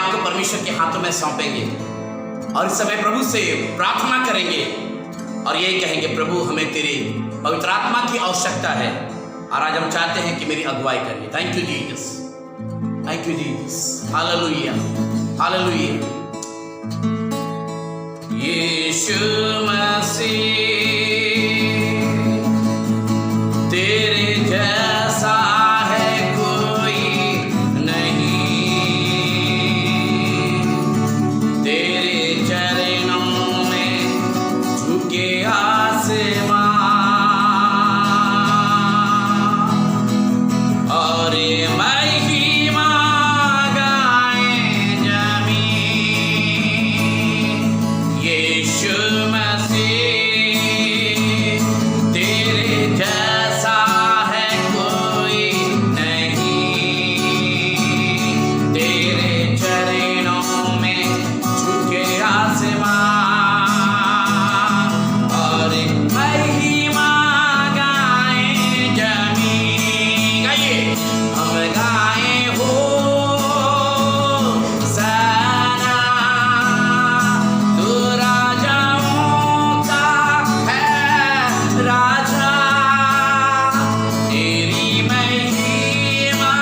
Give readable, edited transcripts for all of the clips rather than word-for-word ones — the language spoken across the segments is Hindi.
आपको परमेश्वर के हाथों में सौंपेंगे और इस समय प्रभु से प्रार्थना करेंगे और यही कहेंगे, प्रभु हमें तेरी पवित्र आत्मा की आवश्यकता है और आज हम चाहते हैं कि मेरी अगुवाई करिए। Thank you Jesus, thank you Jesus, hallelujah, hallelujah. यीशु मसीह तेरे जैसा है कोई नहीं, तेरे चरणों में झुके आसमां और महिमा गाए जमीन। यीशु मसीह तेरे जैसा है कोई नहीं, तेरे चरणों में झुके आसमां और महिमा गाए जमीन। गाइए, हम गाए हो सना, तू राजाओं का है राजा, तेरी महिमा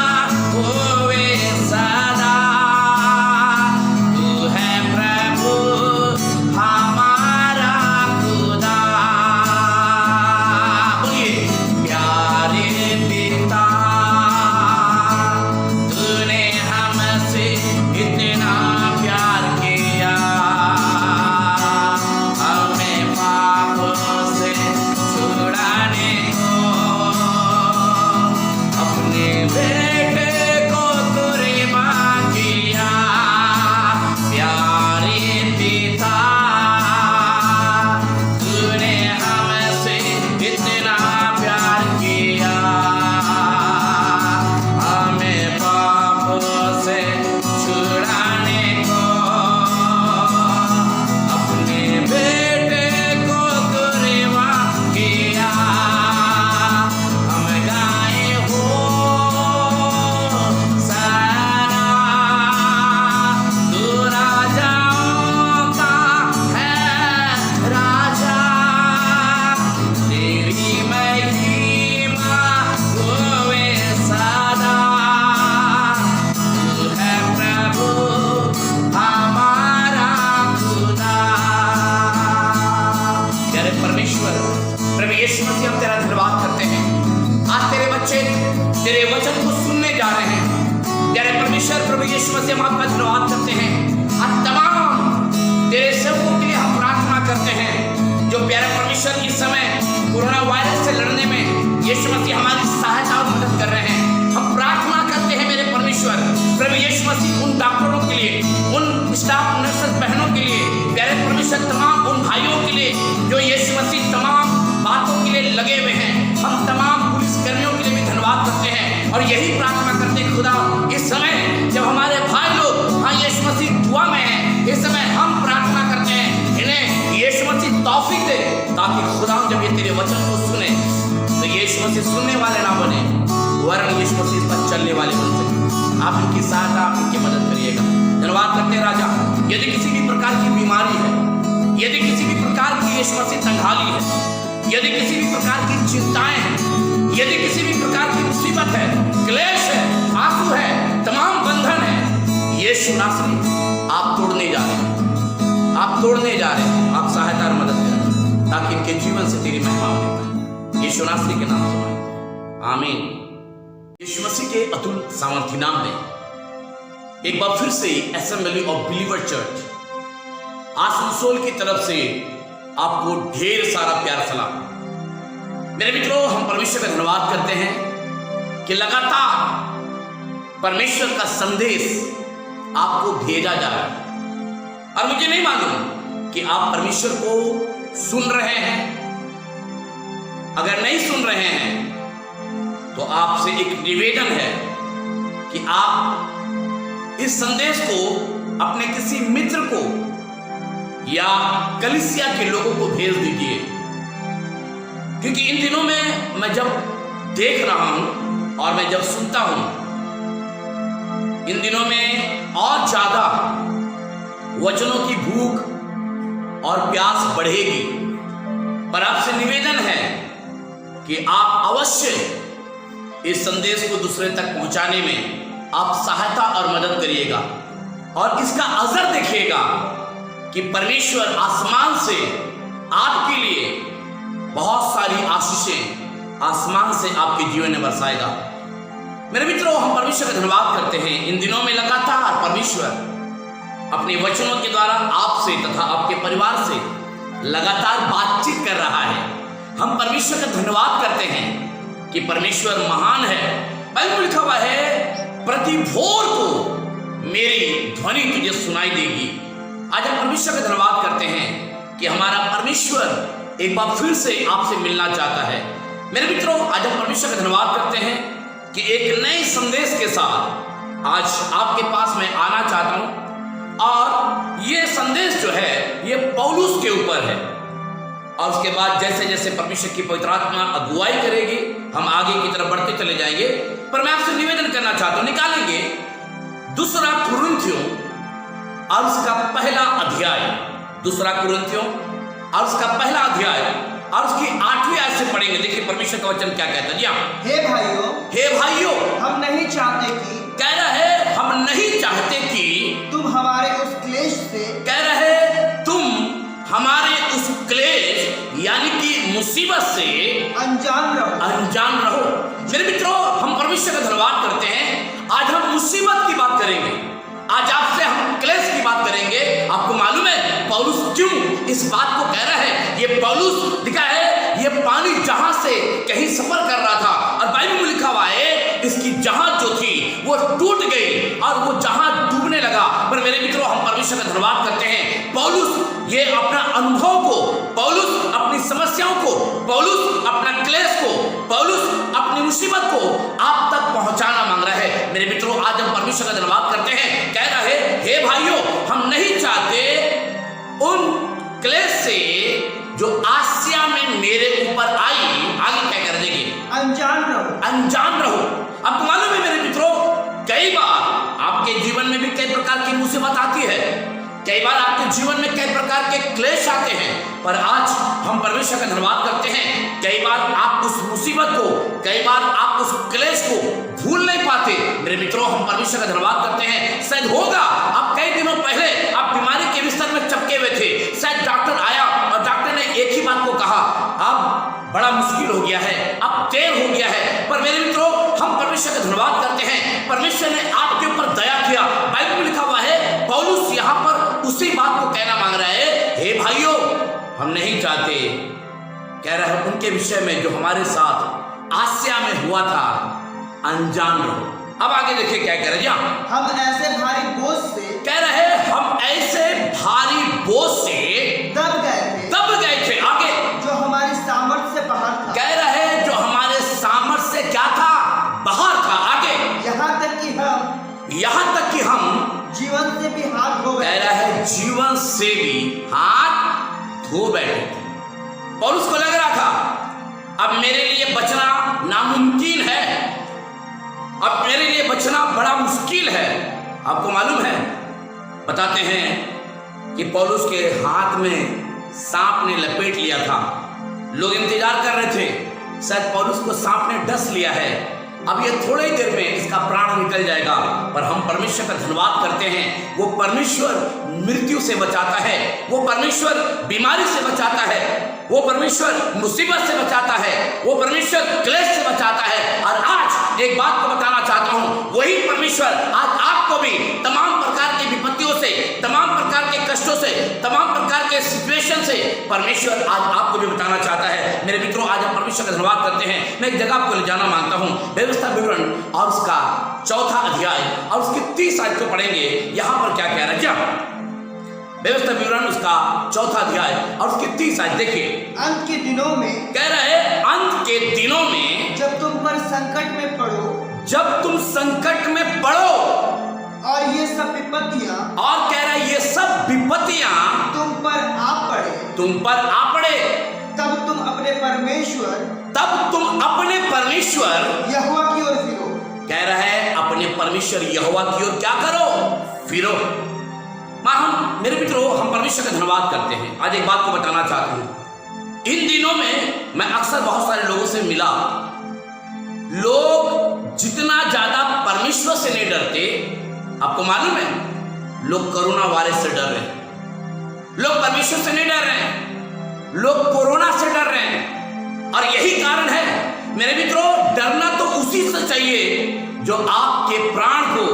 होवे सदा, तू है प्रभु हमारा खुदा। बोलिए, प्यारे पिता तूने हमसे इतना प्यार किया, हमें पापों से छुड़ाने को अपने बेटे को कुर्बान किया। प्यारे पिता तूने हमसे इतना प्यार किया, हमें पापों से छुड़ाने को अपने बेटे को कुर्बान किया। हम गाए हो सना, तू राजाओं का है राजा, तेरी महिमा होवे सदा, तू है प्रभु हमारा खुदा। प्यारे परमेश्वर, प्रभु यीशु मसीह, हम तेरा धन्यवाद करते हैं। आज तेरे बच्चे तेरे वचन को सुनने जा रहे हैं। प्यारे परमेश्वर, प्रभु यीशु मसीह, हम आपका धन्यवाद करते हैं। आज तमाम तेरे सेवकों के लिए हम प्रार्थना करते हैं जो प्यारे परमेश्वर इस समय कोरोना वायरस से लड़ने में यीशु मसीह हमारी सहायता और मदद कर रहे हैं। हम प्रार्थना करते हैं मेरे परमेश्वर, प्रभु यीशु मसीह, उन डॉक्टरों के लिए, उन स्टाफ नर्सेस बहनों के लिए, प्यारे परमेश्वर, तमाम उन भाइयों के लिए जो यीशु मसीह तमाम बातों के लिए लगे हुए हैं। हम तमाम पुलिस कर्मियों के लिए भी धन्यवाद करते हैं और यही प्रार्थना करते हैं खुदा, इस समय जब हमारे भाई लोग हाँ यीशु मसीह दुआ में हैं, इस समय हम प्रार्थना करते हैं इन्हें यीशु मसीह तौफीक दे, ताकि खुदा जब ये तेरे वचन को सुने तो यीशु मसीह सुनने वाले ना बने, वरन यीशु मसीह पर चलने वाले बन सके। आप इनकी सहायता, आप इनकी मदद करिएगा। धन्यवाद करते हैं राजा। यदि किसी भी प्रकार की बीमारी है, यदि किसी भी प्रकार की यीशु मसीह तंगाली है, यदि किसी भी प्रकार की चिंताएं हैं, यदि किसी भी प्रकार की मुसीबत है, क्लेश है, आंसू है, तमाम बंधन है, यीशु नासरी आप तोड़ने जा रहे हैं, आप तोड़ने जा रहे हैं। आप सहायता और मदद करें ताकि इनके जीवन से तेरी महिमा होने पाए। यीशु नासरी के नाम से मांगते, आमीन। यीशु मसीह के अतुल सामर्थी नाम में एक बार फिर से assembly of believer church Asansol की तरफ से आपको ढेर सारा प्यार सलाम। मेरे मित्रों, हम परमेश्वर का धन्यवाद करते हैं कि लगातार परमेश्वर का संदेश आपको भेजा जा रहा है और मुझे नहीं मालूम कि आप परमेश्वर को सुन रहे हैं। अगर नहीं सुन रहे हैं तो आपसे एक निवेदन है कि आप इस संदेश को अपने किसी मित्र को या कलीसिया के लोगों को भेज दीजिए, क्योंकि इन दिनों में मैं जब देख रहा हूं और मैं जब सुनता हूं, इन दिनों में और ज्यादा वचनों की भूख और प्यास बढ़ेगी। पर आपसे निवेदन है कि आप अवश्य इस संदेश को दूसरे तक पहुंचाने में आप सहायता और मदद करिएगा और इसका असर देखिएगा कि परमेश्वर आसमान से आपके लिए बहुत सारी आशीषें आसमान से आपके जीवन में बरसाएगा। मेरे मित्रों, हम परमेश्वर का धन्यवाद करते हैं। इन दिनों में लगातार परमेश्वर अपने वचनों के द्वारा आपसे तथा आपके परिवार से लगातार बातचीत कर रहा है। हम परमेश्वर का धन्यवाद करते हैं कि परमेश्वर महान है। बाइबल लिखा हुआ है, प्रति भोर को मेरी ध्वनि तुझे सुनाई देगी। आज हम परमेश्वर का धन्यवाद करते हैं कि हमारा परमेश्वर एक बार फिर से आपसे मिलना चाहता है। मेरे मित्रों, आज हम परमेश्वर का धन्यवाद करते हैं कि एक नए संदेश के साथ आज आपके पास मैं आना चाहता हूं और ये संदेश जो है ये पौलुस के ऊपर है। और उसके बाद जैसे जैसे परमेश्वर की पवित्र आत्मा अगुवाई करेगी हम आगे की तरफ बढ़ते चले जाएंगे। पर मैं आपसे निवेदन करना चाहता हूं, निकालेंगे दूसरा कुरिन्थियों और उसका पहला अध्याय, दूसरा कुरिन्थियों और उसका पहला अध्याय और उसकी 8वीं आयत से पढ़ेंगे। देखिए परमेश्वर का वचन क्या कहता है। जी हाँ, हे भाइयों, हम नहीं चाहते कि, कह रहे हम नहीं चाहते कि तुम हमारे उस क्लेश से, कह रहे तुम हमारे उस क्लेश यानी कि मुसीबत से अनजान रहो। मेरे मित्रों, हम परमेश्वर का धन्यवाद करते हैं। आज हम मुसीबत की बात करेंगे, आज आपसे हम क्लेश की बात करेंगे। आपको मालूम है पौलुस क्यों इस बात को कह रहा है? ये पौलुस लिखा है, ये पानी जहाज से कहीं सफर कर रहा था और बाइबल में लिखा हुआ है इसकी जहाज जो थी वो टूट गई और वो जहाज डूबने लगा। पर मेरे मित्रों, हम परमेश्वर का धन्यवाद करते हैं। पौलुस ये अपना अनुभव को, पौलुस अपनी समस्याओं को, पौलुस अपना क्लेश को, पौलुस अपनी मुसीबत को आप तक पहुंचाना मांग रहा है। मेरे मित्रों, आज हम परमेश्वर का धन्यवाद करते हैं। कह रहा है, हे भाइयों, हम नहीं चाहते उन क्लेश से जो आसिया में मेरे ऊपर आई, आगे क्या कर देगी? अनजान रहो। आपको मालूम है मेरे मित्रों, कई बार आपके जीवन में भी कई प्रकार की मुसीबत आती है, कई बार आपके जीवन में कई प्रकार के क्लेश आते हैं। पर आज हम परमेश्वर का धन्यवाद करते हैं, कई बार आप उस मुसीबत को, कई बार आप उस क्लेश को भूल नहीं पाते। मेरे मित्रों, हम परमेश्वर का धन्यवाद करते हैं। शायद होगा आप कई दिनों पहले आप बीमारी के बिस्तर में चपके हुए थे, शायद डॉक्टर आया और डॉक्टर ने एक ही बात को कहा, अब बड़ा मुश्किल हो गया है, अब देर हो गया है। पर मेरे मित्रों, हम परमेश्वर का धन्यवाद करते हैं, परमेश्वर ने आपके ऊपर दया किया। बाइबल में लिखा हुआ है, पौलुस यहाँ पर उसी बात को कहना मांग रहा है, हे भाइयों, हम नहीं चाहते, कह रहा है उनके विषय में जो हमारे साथ आसिया में हुआ था, अनजान रहो। अब आगे देखिए क्या कह रहे हैं। हम ऐसे भारी बोझ से, कह रहे हम ऐसे भारी बोझ से दब गए थे। आगे, जो हमारी सामर्थ्य से बाहर था। कह रहे जो हमारे सामर्थ्य से क्या था? बाहर था। आगे, यहाँ तक कि हम जीवन से भी हाथ धो बैठे। कह रहा है जीवन से भी हाथ धो बैठे। पौलुस को लग रहा था अब मेरे लिए बचना नामुमकिन है, अब मेरे लिए बचना बड़ा मुश्किल है। आपको मालूम है, बताते हैं कि पौलुस के हाथ में सांप ने लपेट लिया था। लोग इंतजार कर रहे थे, शायद पौलुस को सांप ने डस लिया है, अब ये थोड़ी ही देर में इसका प्राण निकल जाएगा। पर हम परमेश्वर का धन्यवाद करते हैं, वो परमेश्वर मृत्यु से बचाता है, वो परमेश्वर बीमारी से बचाता है, वो परमेश्वर मुसीबत से बचाता है, वो परमेश्वर क्लेश से बचाता है। और आज एक बात को बताना चाहता हूं, वही परमेश्वर आज आपको भी तमाम प्रकार की विपत्तियों से, तमाम प्रकार के कष्टों से, तमाम प्रकार के सिचुएशन से परमेश्वर आज आपको भी बताना चाहता है। मेरे मित्रों, आज हम परमेश्वर का धन्यवाद करते हैं। मैं एक जगह आपको ले जाना मांगता हूं, व्यवस्था विवरण और उसका 4था अध्याय और उसकी 30 आयत को पढ़ेंगे। यहां पर क्या कह रहा है? व्यवस्था विवरण उसका 4था अध्याय और उसकी 30 आयत देखिए। अंत के दिनों में, कह रहे अंत के दिनों में, जब तुम पर संकट में पड़ो, जब तुम संकट में पड़ो और ये सब विपत्तियां, और कह रहे ये सब विपत्तियां तुम पर आ पड़े, तब तुम अपने परमेश्वर यहोवा की ओर फिरो। कह रहा है अपने परमेश्वर यहोवा की ओर क्या करो? फिरो। हम मेरे मित्रों हम परमेश्वर का धन्यवाद करते हैं। आज एक बात को बताना चाहता हूं। इन दिनों में मैं अक्सर बहुत सारे लोगों से मिला, लोग जितना ज्यादा परमेश्वर से नहीं डरते, आपको मालूम है लोग कोरोना वायरस से डर रहे हैं, लोग परमेश्वर से नहीं डर रहे हैं, लोग कोरोना से डर रहे हैं। और यही कारण है मेरे मित्रों, डरना तो उसी से चाहिए जो आपके प्राण को,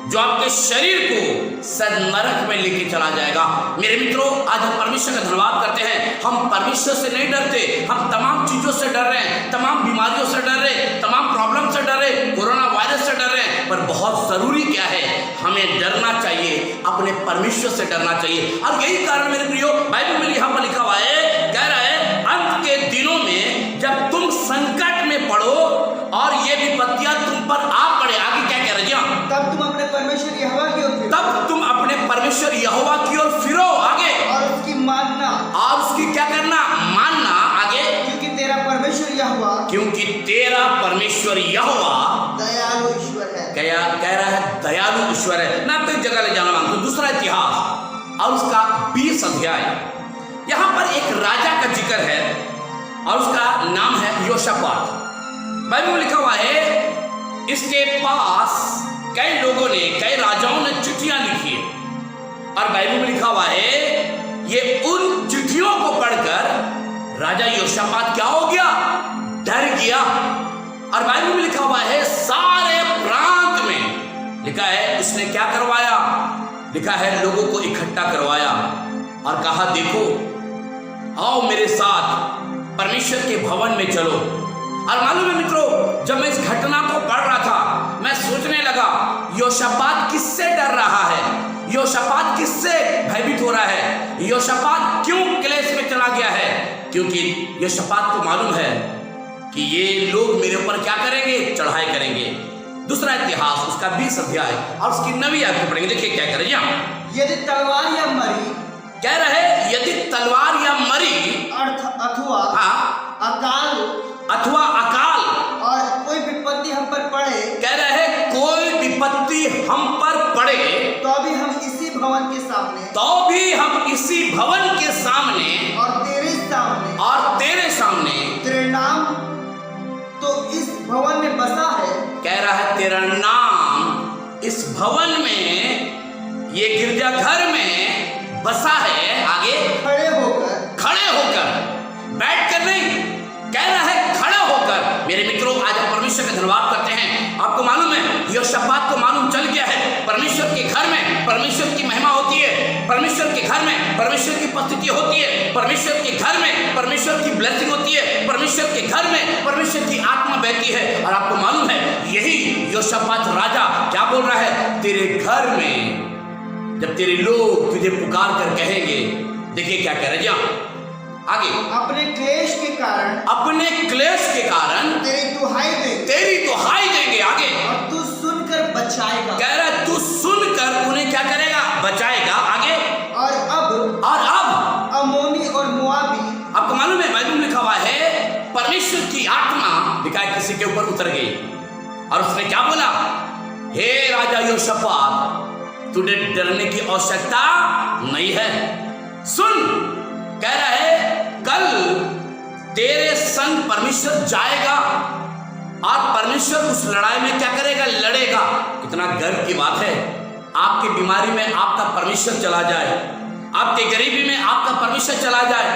जो आपके शरीर को सननरक में लेके चला जाएगा। मेरे मित्रों आज हम परमेश्वर का धन्यवाद करते हैं। हम परमेश्वर से नहीं डरते, हम तमाम चीजों से डर रहे हैं, तमाम बीमारियों से डर रहे हैं, तमाम प्रॉब्लम से डर रहे हैं, कोरोना वायरस से डर रहे हैं। पर बहुत जरूरी क्या है, हमें डरना चाहिए, अपने परमेश्वर से डरना चाहिए। और यही कारण मेरे प्रियो बाइबल में यहाँ पर लिखा हुआ है, कह रहा है अंत के दिनों में जब तुम संकट में पड़ो और ये विपत्तियां तुम पर आ पड़े, आगे क्या कह रहे हैं, तब तुम अपने परमेश्वर यहोवा की ओर फिरो, तब तुम अपने परमेश्वर यहोवा की ओर फिरो, आगे और उसकी मानना, और उसकी क्या करना, मानना, आगे क्योंकि तेरा परमेश्वर यहोवा, क्योंकि तेरा परमेश्वर यहोवा दयालु ईश्वर है। कह रहा है दयालु ईश्वर है। मैं आपको एक जगह ले जाना मांगता हूं, दूसरा इतिहास और उसका 20 अध्याय। यहां पर एक राजा का जिक्र है और उसका नाम है योशापात। बाइबल में लिखा हुआ है, इसके पास कई लोगों ने, कई राजाओं ने चिट्ठियां लिखी और बाइबल में लिखा हुआ है, ये उन चिट्ठियों को पढ़कर राजा योशापात क्या हो गया, डर गया। और बाइबल में लिखा हुआ है सारे प्रांत में लिखा है उसने क्या करवाया, लिखा है लोगों को इकट्ठा करवाया और कहा देखो आओ मेरे साथ परमेश्वर के भवन में चलो। और मालूम है मित्रों, जब मैं इस घटना को पढ़ रहा था मैं सोचने लगा योशापात किससे डर रहा है, योशापात किससे भयभीत हो रहा है, योशापात क्यों क्लेश में चला गया है, क्योंकि योशापात को मालूम है कि ये लोग मेरे ऊपर क्या करेंगे, चढ़ाई करेंगे। दूसरा इतिहास उसका 20 अध्याय और उसकी 9वीं आयत को पढ़ेंगे, देखिए क्या करें। यदि तलवार या मरी, कह रहे यदि तलवार या मरी अथवा अकाल और कोई विपत्ति हम पर पड़े, कह रहे कोई विपत्ति हम पर पड़े, तो भी हम इसी भवन के सामने और तेरे सामने तेरे नाम तो इस भवन में बसा है, कह रहा है तेरा नाम इस भवन में, ये गिरजाघर में बसा है, आगे खड़े होकर बैठ कर नहीं, कह रहा है खड़े होकर। मेरे मित्रों आज हम परमेश्वर का धन्यवाद करते हैं। आपको मालूम है योशापात को मालूम चल गया है परमेश्वर के घर में परमेश्वर की महिमा होती है, परमेश्वर के घर में परमेश्वर की उपस्थिति होती है, परमेश्वर के घर में परमेश्वर की ब्लेसिंग होती है, परमेश्वर के घर में परमेश्वर की आत्मा बहती है। और आपको मालूम है यही योशापात राजा क्या बोल रहा है, तेरे घर में जब तेरे लोग तुझे पुकार कर कहेंगे, देखिए क्या कह रहे हैं आगे, अपने क्लेश के कारण तेरी दुहाई देंगे, आगे और तू सुनकर बचाएगा, कह रहा है तू सुनकर उन्हें क्या करेगा, बचाएगा, आगे और अब अमोनी और मोआबी, आपको मालूम है बाइबल में लिखा हुआ है परमेश्वर की आत्मा लिखा है किसी के ऊपर उतर गई और उसने क्या बोला, हे राजा योशापात तुझे डरने की आवश्यकता नहीं है, सुन, कह रहा है कल तेरे संग परमेश्वर जाएगा और परमेश्वर उस लड़ाई में क्या करेगा, लड़ेगा। कितना गर्व की बात है, आपकी बीमारी में आपका परमेश्वर चला जाए, आपके गरीबी में आपका परमेश्वर चला जाए,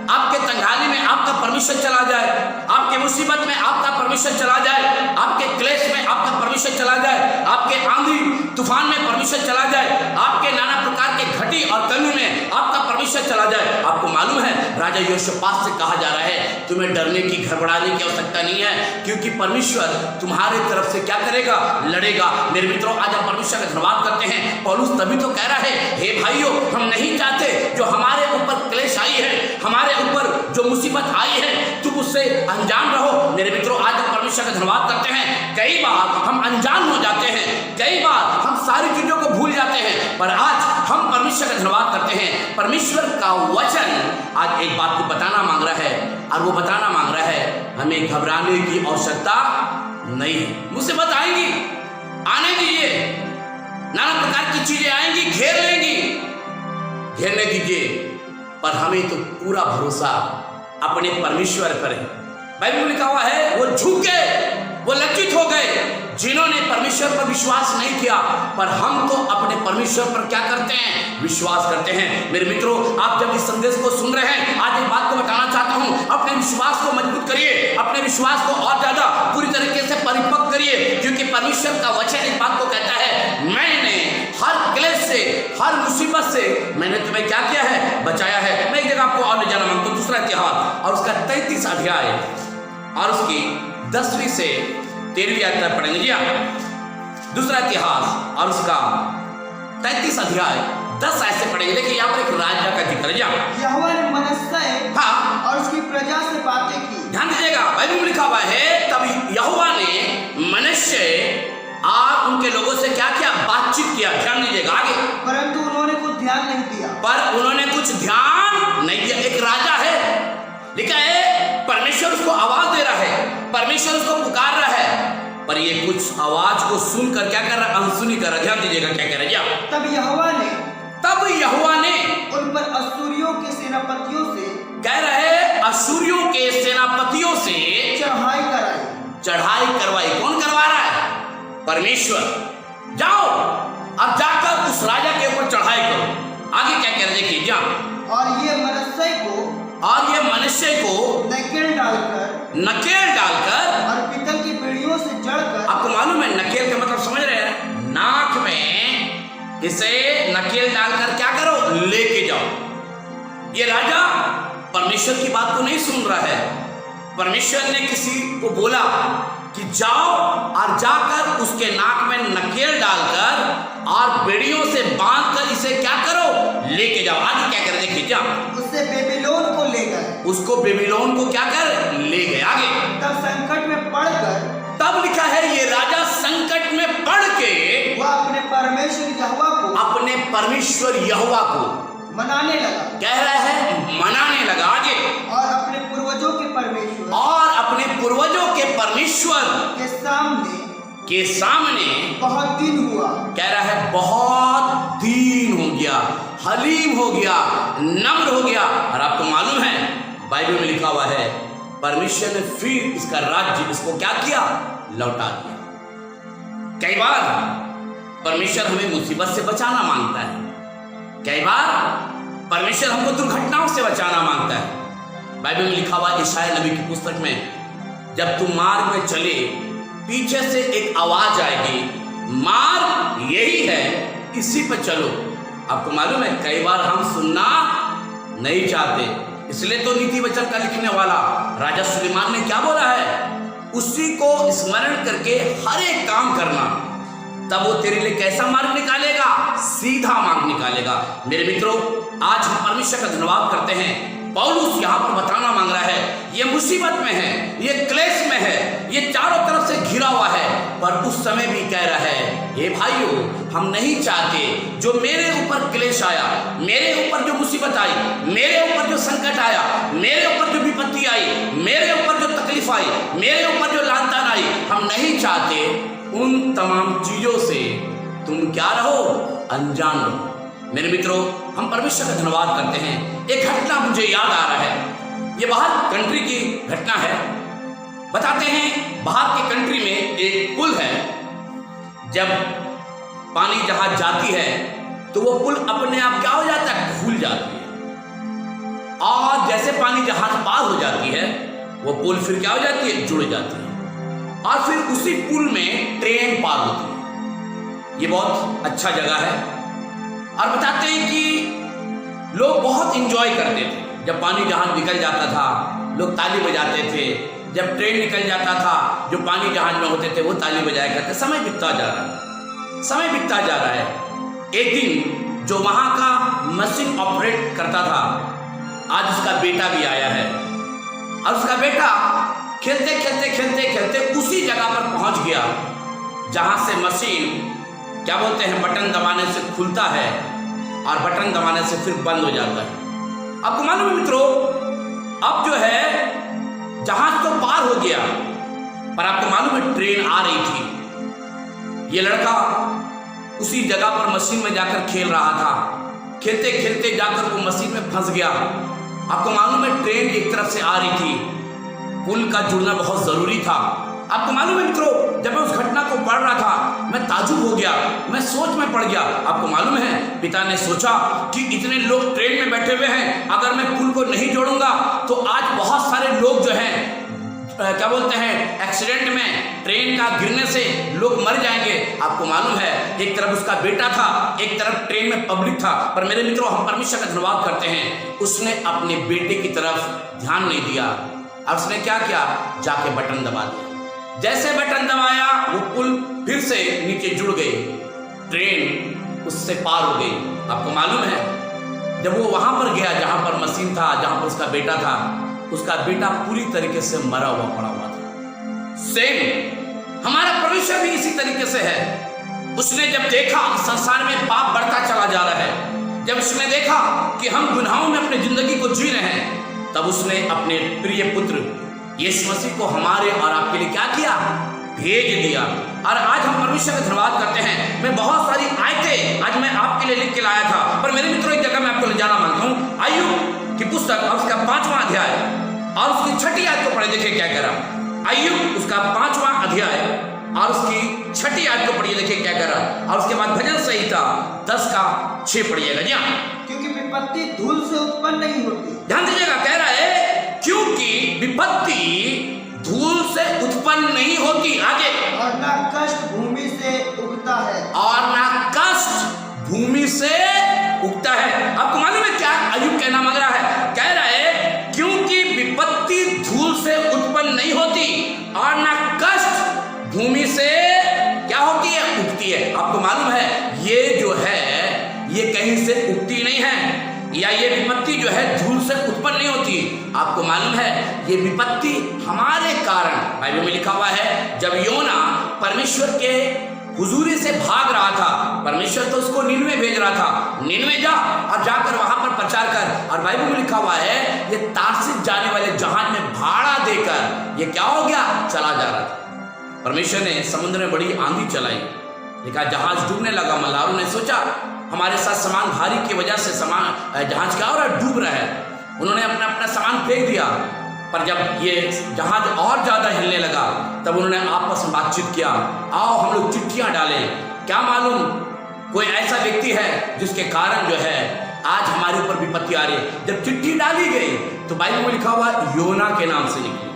आपके तंगाली में आपका परमेश्वर चला जाए, आपके मुसीबत में आपका परमेश्वर चला जाए, आपके क्लेश में आपका परमेश्वर चला जाए, आपके आंधी तूफान में परमेश्वर चला जाए, आपके नाना प्रकार के घटी और कमी में आपका परमेश्वर चला जाए। आपको मालूम है राजा योशापात से कहा जा रहा है तुम्हें डरने की, घबराने की आवश्यकता नहीं है, क्योंकि परमेश्वर तुम्हारे तरफ से क्या करेगा, लड़ेगा। मेरे मित्रों आज हम परमेश्वर का धन्यवाद करते हैं। पौलुस तभी तो कह रहा है हे भाइयों हम नहीं चाहते जो हमारे ऊपर क्लेश आई है, हमारे ऊपर जो मुसीबत आई है तुम उससे अनजान रहो। मेरे मित्रों आज हम परमेश्वर का धन्यवाद करते हैं। कई बार हम अनजान हो जाते हैं, कई बार हम सारी चीजों को भूल जाते हैं, पर आज हम परमेश्वर का धन्यवाद करते हैं। परमेश्वर का वचन आज एक बात को बताना मांग रहा है और वो बताना मांग रहा है हमें घबराने की आवश्यकता नहीं है। मुसीबत आएंगी, आने दीजिए, नाना प्रकार की चीजें आएंगी, घेर लेंगी, पर हमें तो पूरा भरोसा अपने परमेश्वर पर है। बाइबल में लिखा हुआ है वो झुक गए, वो लज्जित हो गए जिन्होंने परमेश्वर पर विश्वास नहीं किया, पर हम तो अपने परमेश्वर पर क्या करते हैं? विश्वास करते हैं। मेरे मित्रों, आप जब इस संदेश को सुन रहे हैं, आज एक बात को बताना चाहता हूं, अपने विश्वास को मजबूत करिए, अपने विश्वास को और ज्यादा पूरी तरीके से परिपक्व करिए, क्योंकि परमेश्वर का वचन इस बात को कहता है, मैंने हर क्लेश से, हर मुसीबत से मैंने तुम्हें क्या किया है? बचाया है। मैं एक जगह आपको और ले जाना मांगता हूं, दूसरा इतिहास और उसका 33 अध्याय और उसकी 10वीं से 13वीं आयत तक पढ़ेंगे। जी हाँ, दूसरा इतिहास और उसका 33 अध्याय 10 आयत से पढ़ेंगे। देखिए यहाँ पर एक राजा का जिक्र है। यहोवा ने मनश्शे हाँ और उसकी प्रजा से बातें की। ध्यान दीजिएगा, बाइबल में लिखा हुआ है तब यहोवा ने मनश्शे और उनके लोगों से क्या किया? बातचीत किया। ध्यान दीजिएगा आगे। परंतु उन्होंने कुछ ध्यान नहीं दिया। पर उन्होंने कुछ ध्यान नहीं दिया। एक राजा है, लिखा है परमेश्वर उसको आवाज दे रहा है, परमेश्वर उसको पुकार रहा है, पर ये कुछ आवाज को सुनकर क्या कर रहा है? अनसुनी कर रहा है। ध्यान दीजिएगा क्या कह रहा है। तब यहोवा ने उन पर अश्शूरियों के सेनापतियों से, कह रहे अश्शूरियों के सेनापतियों से चढ़ाई करवाई। कौन करवा रहा है? परमेश्वर। जाओ अब जाकर उस राजा के ऊपर चढ़ाई करो। आगे क्या कह रहे? देखिए जाओ। और ये मनश्शे को नकेल डालकर और पीतल की बेड़ियों से जड़कर। आपको मालूम है नकेल का मतलब समझ रहे हैं? नाक में इसे नकेल डालकर क्या करो? लेके जाओ। ये राजा परमेश्वर की बात को नहीं सुन रहा है। परमेश्वर ने किसी को बोला कि जाओ और जाकर उसके नाक में नकेल डालकर और बेड़ियों से बांधकर इसे क्या करो? लेके जाओ। आगे क्या कर? देखिए जाओ। उससे बेबीलोन को ले गए। उसको बेबीलोन को क्या कर? ले गए। आगे तब संकट में पड़कर, तब लिखा है ये राजा संकट में पड़ के वह अपने परमेश्वर यहोवा को मनाने लगा। कह रहा है मनाने लगा। आगे और अपने पूर्वजों के परमेश्वर के सामने बहुत दिन हुआ। कह रहा है बहुत दिन हो गया, हलीम हो गया, नम्र हो गया। और आपको मालूम है बाइबल में लिखा हुआ है परमेश्वर ने फिर इसका राज्य इसको क्या किया? लौटा दिया। कई बार परमेश्वर हमें मुसीबत से बचाना मांगता है, कई बार परमेश्वर हमको दुर्घटनाओं से बचाना मांगता है। बाइबल में लिखा हुआ यशायाह नबी की पुस्तक में, जब तुम मार्ग में चले पीछे से एक आवाज आएगी, मार्ग यही है, इसी पर चलो। आपको मालूम है कई बार हम सुनना नहीं चाहते, इसलिए तो नीति वचन का लिखने वाला राजा सुलेमान ने क्या बोला है? उसी को स्मरण करके हर एक काम करना, तब वो तेरे लिए कैसा मार्ग निकालेगा? सीधा मार्ग निकालेगा। मेरे मित्रों, आज हम परमेश्वर का धन्यवाद करते हैं। पौलुस यहाँ पर बताना मांग रहा है ये मुसीबत में है, ये क्लेश में है, ये चारों तरफ से घिरा हुआ है, पर उस समय भी कह रहा है हे भाइयों, हम नहीं चाहते जो मेरे ऊपर क्लेश आया, मेरे ऊपर जो मुसीबत आई, मेरे ऊपर जो संकट आया, मेरे ऊपर जो विपत्ति आई, मेरे ऊपर जो तकलीफ आई, मेरे ऊपर जो लानतान आई, हम नहीं चाहते उन तमाम चीजों से तुम क्या रहो? अनजान रहो। मेरे मित्रों, हम परमेश्वर का धन्यवाद करते हैं। एक घटना मुझे याद आ रहा है, ये बाहर कंट्री की घटना है। बताते हैं बाहर के कंट्री में एक पुल है, जब पानी जहाज जाती है तो वो पुल अपने आप क्या हो जाता है? खुल जाती है, और जैसे पानी जहाज पार हो जाती है वो पुल फिर क्या हो जाती है? जुड़ जाती है, और फिर उसी पुल में ट्रेन पार होती है। ये बहुत अच्छा जगह है। और बताते हैं कि लोग बहुत एंजॉय करते थे। जब पानी जहाज निकल जाता था लोग ताली बजाते थे, जब ट्रेन निकल जाता था जो पानी जहाज में होते थे वो ताली बजाया करते। समय बीतता जा रहा है, समय बीतता जा रहा है। एक दिन जो वहाँ का मशीन ऑपरेट करता था, आज उसका बेटा भी आया है, और उसका बेटा खेलते खेलते खेलते खेलते उसी जगह पर पहुंच गया जहां से मशीन क्या बोलते हैं बटन दबाने से खुलता है और बटन दबाने से फिर बंद हो जाता है। आपको मालूम है मित्रों, अब जो है जहाज तो पार हो गया, पर आपको मालूम है ट्रेन आ रही थी। ये लड़का उसी जगह पर मशीन में जाकर खेल रहा था, खेलते खेलते जाकर वो मशीन में फंस गया। आपको मालूम है ट्रेन एक तरफ से आ रही थी, पुल का जुड़ना बहुत जरूरी था। आपको मालूम है मित्रों, जब मैं उस घटना को पढ़ रहा था मैं ताजुब हो गया, मैं सोच में पड़ गया। आपको मालूम है पिता ने सोचा कि इतने लोग ट्रेन में बैठे हुए हैं, अगर मैं पुल को नहीं जोड़ूंगा तो आज बहुत सारे लोग जो हैं क्या बोलते हैं एक्सीडेंट में, ट्रेन का गिरने से लोग मर जाएंगे। आपको मालूम है एक तरफ उसका बेटा था, एक तरफ ट्रेन में पब्लिक था। पर मेरे मित्रों, हम परमेश्वर का धन्यवाद करते हैं, उसने अपने बेटे की तरफ ध्यान नहीं दिया। अब उसने क्या किया, जाके बटन दबा दिया। जैसे बटन दबाया वो पुल फिर से नीचे जुड़ गई, ट्रेन उससे पार हो गई। आपको मालूम है जब वो वहां पर गया जहां पर मशीन था, जहां पर उसका बेटा था, उसका बेटा पूरी तरीके से मरा हुआ पड़ा हुआ था। सेम हमारा परमेश्वर भी इसी तरीके से है। उसने जब देखा संसार में पाप बढ़ता चला जा रहा है, जब उसने देखा कि हम गुनाहों में अपनी जिंदगी को जी रहे हैं, तब उसने अपने प्रिय पुत्र यीशु मसीह को हमारे और आपके लिए क्या किया, भेज दिया। और आज हम परमेश्वर का धन्यवाद करते हैं। मैं बहुत सारी आयतें आज मैं आपके लिए लिख के लाया था, पर मेरे मित्रों एक जगह मैं आपको ले जाना मांगता हूँ। अय्यूब की पुस्तक और उसका 5वां अध्याय और उसकी 6ठी आयत को पढ़े, देखिए क्या कह रहा। अय्यूब उसका 5वां अध्याय और उसकी 6ठी आयत को पढ़िए, देखिए क्या कह रहा। और उसके बाद भजन संहिता 10:6 पढ़िएगा। जी हाँ, क्योंकि विपत्ति धूल से उत्पन्न नहीं होती। ध्यान दीजिएगा, कह रहा है क्योंकि विपत्ति धूल से उत्पन्न नहीं होती। आगे, और ना कष्ट भूमि से उगता है, और ना कष्ट भूमि से उगता है। आपको मालूम है क्या अय्यूब कहना मांग रहा है, कह रहा है क्योंकि विपत्ति धूल से उत्पन्न नहीं होती और ना कष्ट भूमि से क्या होती है, उगती है। आपको मालूम है ये जो है ये कहीं से उगती नहीं है, या ये विपत्ति जो है धूल से उत्पन्न नहीं होती। आपको मालूम है ये विपत्ति हमारे कारण, बाइबल में लिखा हुआ है जब योना परमेश्वर के हुजूरी से भाग रहा था, परमेश्वर तो उसको निनवे भेज रहा था, निनवे जा और जाकर वहां पर प्रचार कर। और बाइबल में लिखा हुआ है ये तार्सिस जाने वाले जहाज में भाड़ा देकर ये क्या हो गया, चला जा रहा था। परमेश्वर ने समुद्र में बड़ी आंधी चलाई, देखा जहाज डूबने लगा। मल्लारों ने सोचा हमारे साथ सामान भारी की वजह से सामान जहाज क्या हो रहा है, डूब रहा है। उन्होंने अपना अपना सामान फेंक दिया, पर जब ये जहाज और ज्यादा हिलने लगा तब उन्होंने आपस में बातचीत किया, आओ हम लोग चिट्ठियां डालें। क्या मालूम कोई ऐसा व्यक्ति है जिसके कारण जो है आज हमारे ऊपर विपत्ति आ रही है। जब चिट्ठी डाली गई तो बाइबल में लिखा हुआ योना के नाम से निकली।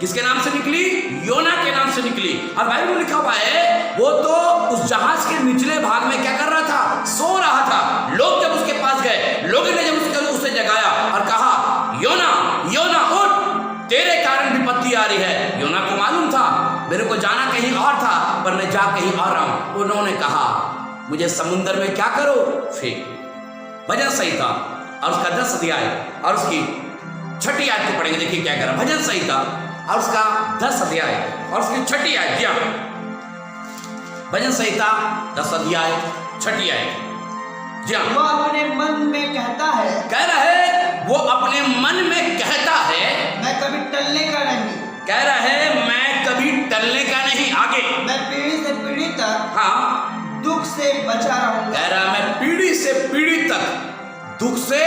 किसके नाम से निकली, योना के नाम से निकली। और बाइबल में लिखा हुआ है वो तो उस जहाज के निचले भाग में क्या कर रहा था, सो रहा था। लोग जब उसके पास गए, लोगों ने जब उसे जगाया और कहा योना योना उठ, तेरे कारण विपत्ति आ रही है। योना को मालूम था मेरे को जाना कहीं और था, पर मैं जा कहीं और रहा हूं। उन्होंने कहा मुझे समुद्र में क्या करो, फेंक। भजन संहिता और उसका 10 अध्याय और उसकी 6ठी आयत को पढ़ेंगे, देखिए क्या कह रहा। भजन संहिता और उसका 10 अध्याय और उसकी 6ठी आयत। जी हाँ, भजन संहिता 10 अध्याय 6ठी आयत। जी हाँ, वो अपने मन में कहता है, कह रहा है वो अपने मन में कहता है मैं कभी टलने का नहीं, कह रहा है मैं कभी टलने का नहीं। आगे, मैं पीढ़ी से पीढ़ी तक हाँ दुख से बचा रहूंगा। कह रहा मैं पीढ़ी से पीढ़ी तक दुख से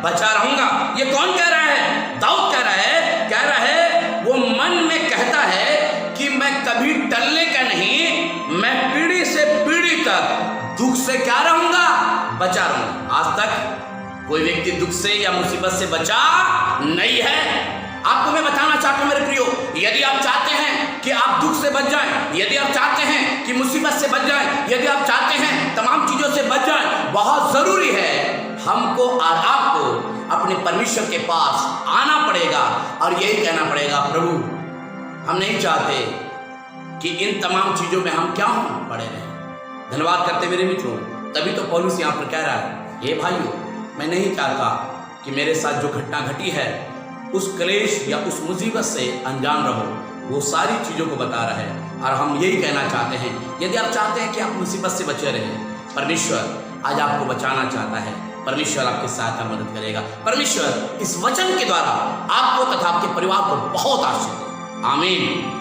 बचा रहूंगा। ये कौन कह रहा है, दाऊद कह रहा है वो मन में कहता है कि मैं कभी टलने का नहीं, मैं पीढ़ी से पीढ़ी तक दुख से क्या रहूंगा, बचा रहूंगा। आज तक कोई व्यक्ति दुख से या मुसीबत से बचा नहीं है। आपको मैं बताना चाहता हूं मेरे प्रियो, यदि आप चाहते हैं कि आप दुख से बच जाएं, यदि आप चाहते हैं कि मुसीबत से बच जाएं, यदि आप चाहते हैं तमाम चीजों से बच जाएं, बहुत जरूरी है हमको और आपको अपने परमेश्वर के पास आना पड़ेगा और यही कहना पड़ेगा, प्रभु हम नहीं चाहते कि इन तमाम चीजों में हम क्या हों, पड़े रहें। धन्यवाद करते मेरे मित्रों। तभी तो पौलुस यहाँ पर कह रहा है, हे भाइयों मैं नहीं चाहता कि मेरे साथ जो घटना घटी है उस क्लेश या उस मुसीबत से अनजान रहो। वो सारी चीज़ों को बता रहा है और हम यही कहना चाहते हैं, यदि आप चाहते हैं कि आप मुसीबत से बचे रहें, परमेश्वर आज आपको बचाना चाहता है। परमेश्वर आपके साथ मदद करेगा। परमेश्वर इस वचन के द्वारा आपको तथा आपके परिवार को बहुत आशीष दे। आमीन।